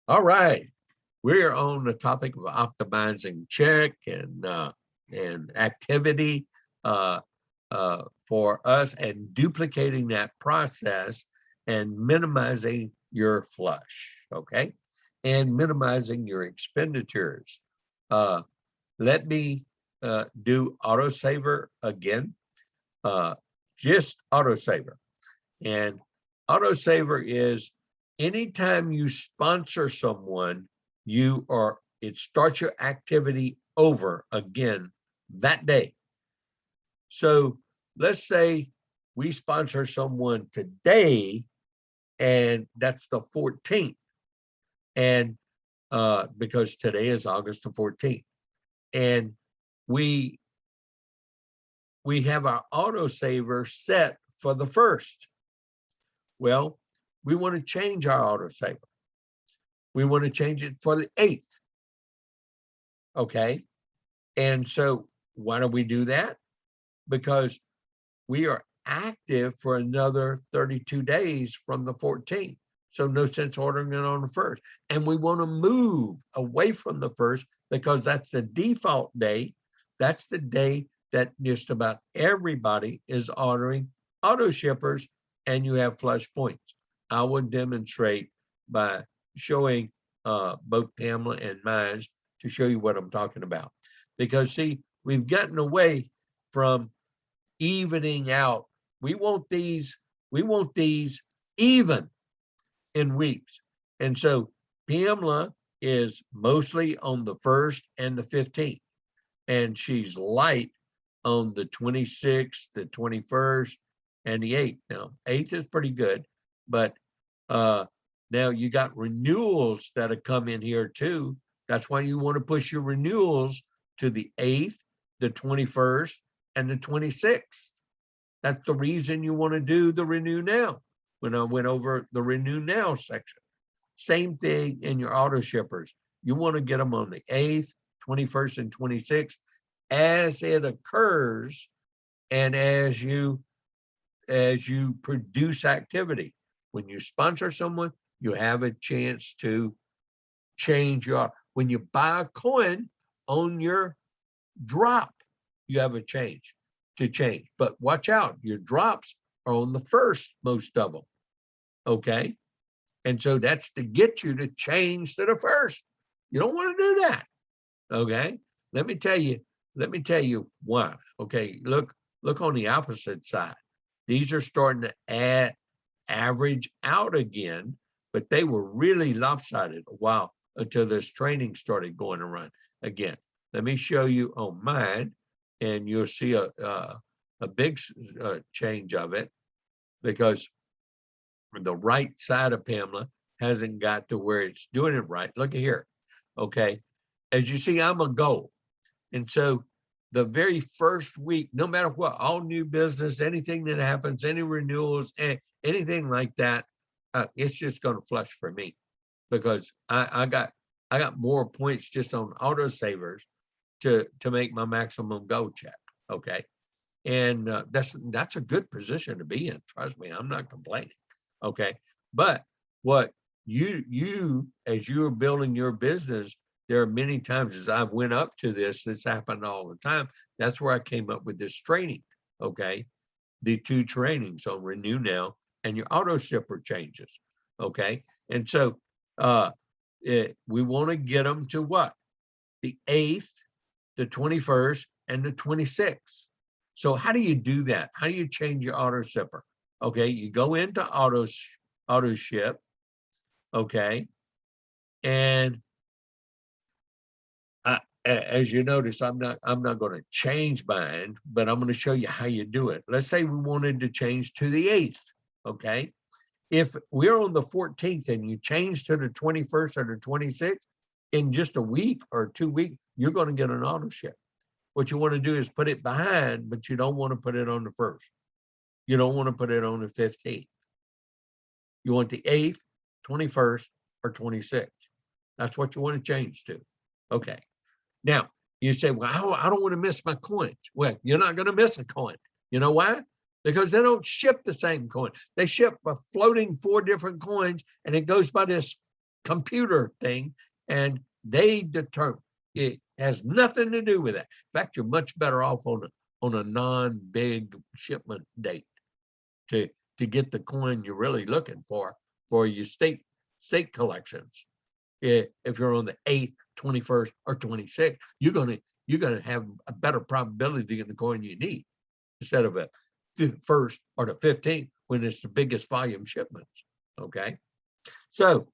All right. We're on the topic of optimizing check and activity uh, for us and duplicating that process and minimizing your flush, okay? And minimizing your expenditures. Uh, Let me do autosaver again. Uh, just autosaver. And autosaver is anytime you sponsor someone, it starts your activity over again that day. So let's say we sponsor someone today, and that's the 14th. And because today is August the 14th. And we have our autosaver set for the 1st. Well, we want to change our autosaver. We want to change it for the 8th. Okay. And so why do we do that? Because we are active for another 32 days from the 14th. So no sense ordering it on the 1st. And we want to move away from the 1st because that's the default day. That's the day that just about everybody is ordering auto shippers, and you have flush points. I would demonstrate by showing both Pamela and mine to show you what I'm talking about. Because see, we've gotten away from evening out. We want these even in weeks. And so Pamela is mostly on the 1st and the 15th, and she's light on the 26th, the 21st, and the 8th. Now, 8th is pretty good, but now you got renewals that have come in here too. That's why you want to push your renewals to the 8th, the 21st, and the 26th. That's the reason you want to do the renew now. When I went over the renew now section, same thing in your auto shippers. You want to get them on the 8th, 21st, and 26th as it occurs, and as you produce activity. When you sponsor someone, you have a chance to change when you buy a coin on your drop, you have a change. But watch out, your drops are on the 1st, most of them. Okay. And so that's to get you to change to the 1st. You don't want to do that. Okay. Let me tell you why. Okay. Look on the opposite side. These are starting to average out again, but they were really lopsided a while until this training started going around again. Let me show you on mine, and you'll see a big change of it, because the right side of Pamela hasn't got to where it's doing it right. Look at here. Okay. As you see, I'm a goal. And so the very first week, no matter what, all new business, anything that happens, any renewals, anything like that, it's just going to flush for me, because I got more points just on autosavers to make my maximum goal check. Okay. And that's a good position to be in. Trust me, I'm not complaining. Okay. But what you as you're building your business, there are many times as I went up to this happened all the time. That's where I came up with this training. Okay. The 2 trainings on Renew Now and your auto shipper changes. Okay. And so we want to get them to what? The 8th, the 21st, and the 26th. So how do you do that? How do you change your auto shipper? Okay, you go into auto ship. Okay, and as you notice, I'm not going to change mine, but I'm going to show you how you do it. Let's say we wanted to change to the 8th. Okay, if we're on the 14th and you change to the 21st or the 26th, in just a week or 2 weeks, you're going to get an auto ship. What you want to do is put it behind, but you don't want to put it on the 1st. You don't want to put it on the 15th. You want the 8th, 21st, or 26th. That's what you want to change to. Okay. Now, you say, well, I don't want to miss my coins. Well, you're not going to miss a coin. You know why? Because they don't ship the same coin. They ship a floating 4 different coins, and it goes by this computer thing, and they determine. It has nothing to do with that. In fact, you're much better off on a non-big shipment date to get the coin you're really looking for your state collections. If you're on the 8th, 21st, or 26th, you're gonna have a better probability to get the coin you need instead of a 1st or the 15th when it's the biggest volume shipments. Okay, so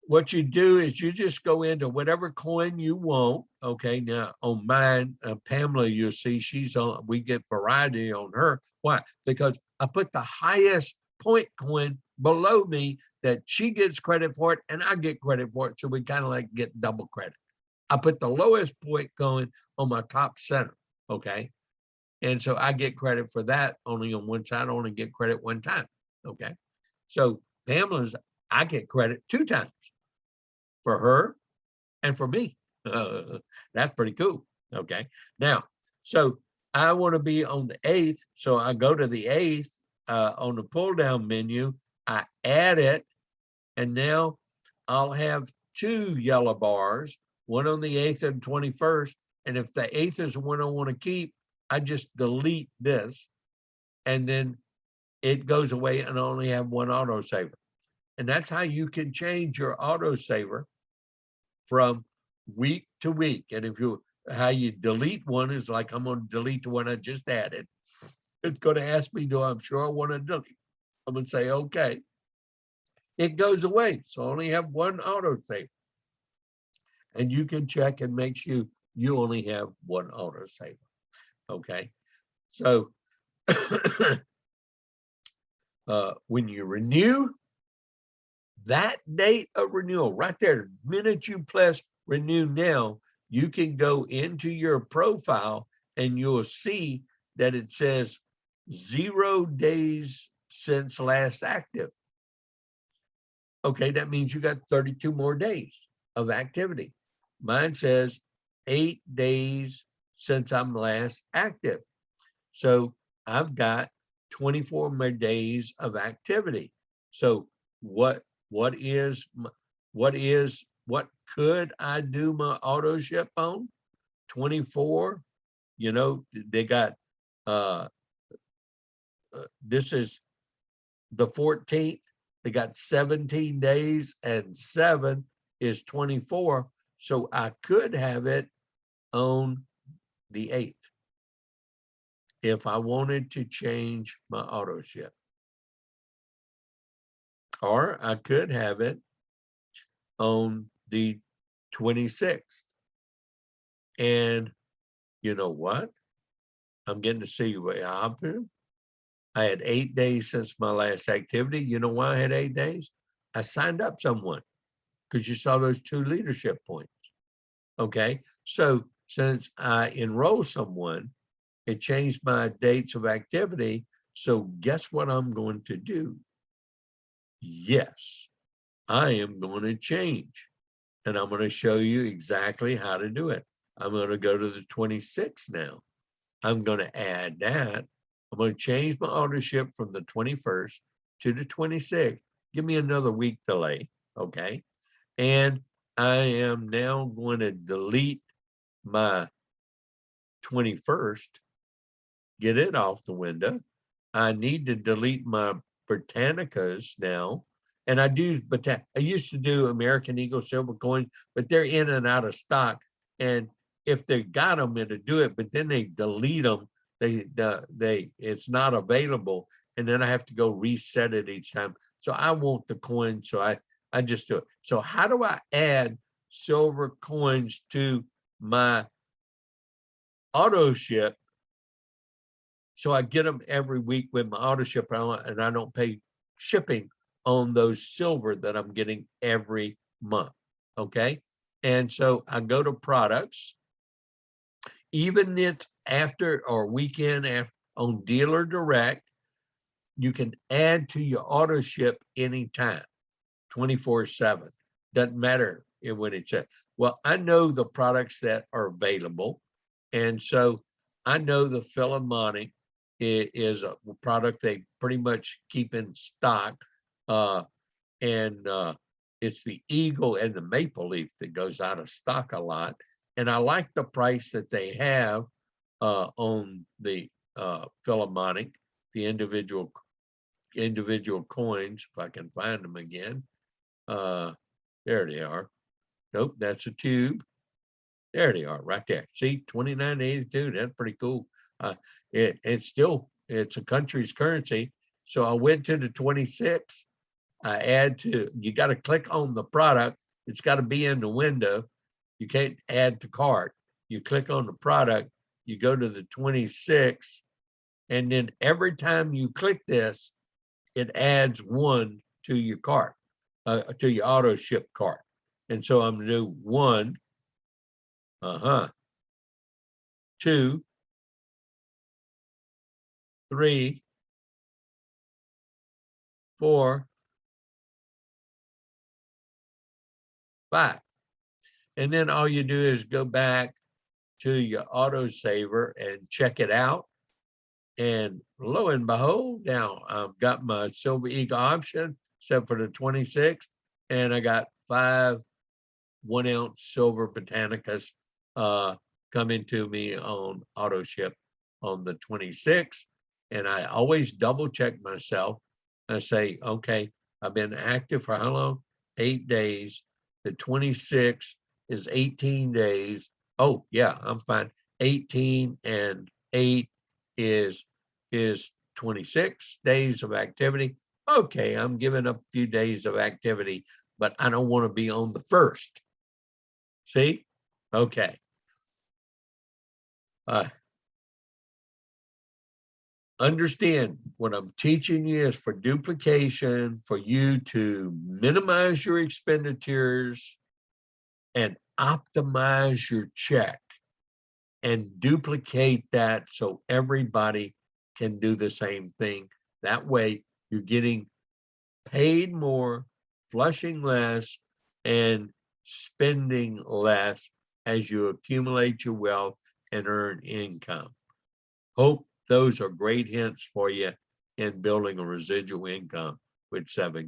what you do is you just go into whatever coin you want. Okay, now on mine, Pamela, you'll see she's on, we get variety on her. Why? Because I put the highest point coin below me that she gets credit for it and I get credit for it. So we kind of like get double credit. I put the lowest point coin on my top center. Okay. And so I get credit for that only on one side, I only get credit one time. Okay. So Pamela's, I get credit 2 times. For her and for me. That's pretty cool. Okay. Now, so I want to be on the 8th. So I go to the 8th on the pull down menu. I add it. And now I'll have 2 yellow bars, one on the 8th and 21st. And if the 8th is the one I want to keep, I just delete this. And then it goes away and I only have one autosaver. And that's how you can change your autosaver from week to week. And if you, how you delete one is like, I'm going to delete the one I just added. It's going to ask me, do I'm sure I want to delete? I'm going to say, okay. It goes away. So I only have one autosave. And you can check and make sure you only have one autosave. Okay. So when you renew, that date of renewal right there, the minute you press renew now, you can go into your profile and you'll see that it says 0 days since last active. Okay, that means you got 32 more days of activity. Mine says 8 days since I'm last active. So I've got 24 more days of activity. So what could I do my auto ship on? 24, you know, they got, this is the 14th, they got 17 days and 7 is 24. So I could have it on the 8th if I wanted to change my auto ship. Or I could have it on the 26th. And you know what? I'm getting to see what happened. I had 8 days since my last activity. You know why I had 8 days? I signed up someone because you saw those 2 leadership points. Okay. So since I enroll someone, it changed my dates of activity. So guess what I'm going to do? Yes, I am going to change. And I'm going to show you exactly how to do it. I'm going to go to the 26th now. I'm going to add that. I'm going to change my ownership from the 21st to the 26th. Give me another week delay, okay? And I am now going to delete my 21st, get it off the window. I need to delete my Britannicas now. And I do, but I used to do American Eagle silver coins, but they're in and out of stock. And if they got them, it'll do it, but then they delete them. It's not available. And then I have to go reset it each time. So I want the coin. So I just do it. So how do I add silver coins to my auto ship? So I get them every week with my auto ship, and I don't pay shipping on those silver that I'm getting every month. Okay. And so I go to products, even if after or weekend after, on dealer direct, you can add to your auto ship anytime, 24/7. Doesn't matter when it's at. Well, I know the products that are available. And so I know the Philharmonic is a product they pretty much keep in stock. And it's the eagle and the maple leaf that goes out of stock a lot. And I like the price that they have on the Philharmonic, the individual coins, if I can find them again. There they are. Nope, that's a tube. There they are, right there. See, $29.82. That's pretty cool. It's a country's currency. So I went to the 26. I add to. You got to click on the product. It's got to be in the window. You can't add to cart. You click on the product. You go to the 26, and then every time you click this, it adds one to your cart, to your auto ship cart. And so I'm gonna do 1, 2, 3, 4, 5. And then all you do is go back to your autosaver and check it out. And lo and behold, now I've got my Silver Eagle option, except for the 26, and I got 5 1-ounce silver Botanicas coming to me on auto ship on the 26th. And I always double check myself. I say, okay, I've been active for how long? 8 days. The 26th is 18 days. Oh yeah, I'm fine. 18 and 8 is 26 days of activity. Okay, I'm giving up a few days of activity, but I don't want to be on the first. See? Okay. Understand what I'm teaching you is for duplication, for you to minimize your expenditures and optimize your check and duplicate that so everybody can do the same thing. That way you're getting paid more, flushing less, and spending less as you accumulate your wealth and earn income. Hope those are great hints for you in building a residual income with 7